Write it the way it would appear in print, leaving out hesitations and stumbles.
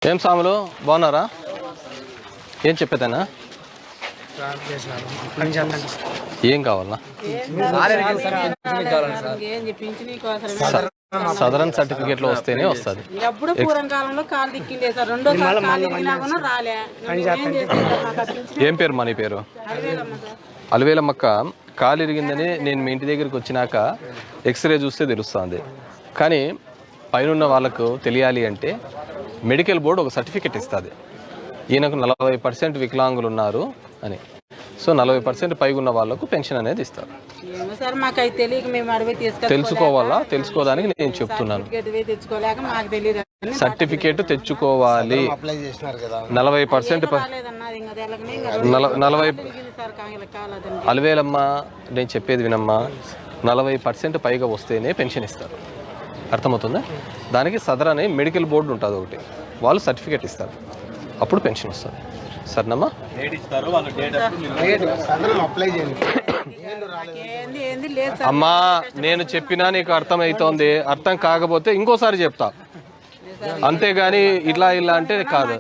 ఏం సాములు బాగున్నారా? ఏం చెప్పేదేనా? ఏం కావాలన్నా? సదరన్ సర్టిఫికేట్లో వస్తేనే వస్తుంది. ఏం పేరు మా నీ పేరు? అలివేలమ్మక్క. కాలు ఇరిగిందని నేను మీ ఇంటి దగ్గరికి వచ్చినాక ఎక్స్రే చూస్తే తెలుస్తుంది. కానీ పైన వాళ్ళకు తెలియాలి అంటే మెడికల్ బోర్డు ఒక సర్టిఫికెట్ ఇస్తుంది, ఈయనకు 40% వికలాంగులు ఉన్నారు అని. సో 40% పైగా ఉన్న వాళ్ళకు పెన్షన్ అనేది ఇస్తారు. తెలుసుకోవాలా? తెలుసుకోవడానికి నేను చెప్తున్నాను. సర్టిఫికేట్ తెచ్చుకోవాలి. 40% అలివేలమ్మ, నేను చెప్పేది వినమ్మా, 40% పైగా వస్తేనే పెన్షన్ ఇస్తారు. అర్థమవుతుందా? దానికి సదర్ అనే మెడికల్ బోర్డు ఉంటుంది ఒకటి, వాళ్ళు సర్టిఫికేట్ ఇస్తారు, అప్పుడు పెన్షన్ వస్తుంది. సరేనమ్మా? అమ్మా నేను చెప్పినా నీకు అర్థమవుతోంది, అర్థం కాకపోతే ఇంకోసారి చెప్తా, అంతేగాని ఇలా ఇలా అంటే కాదు.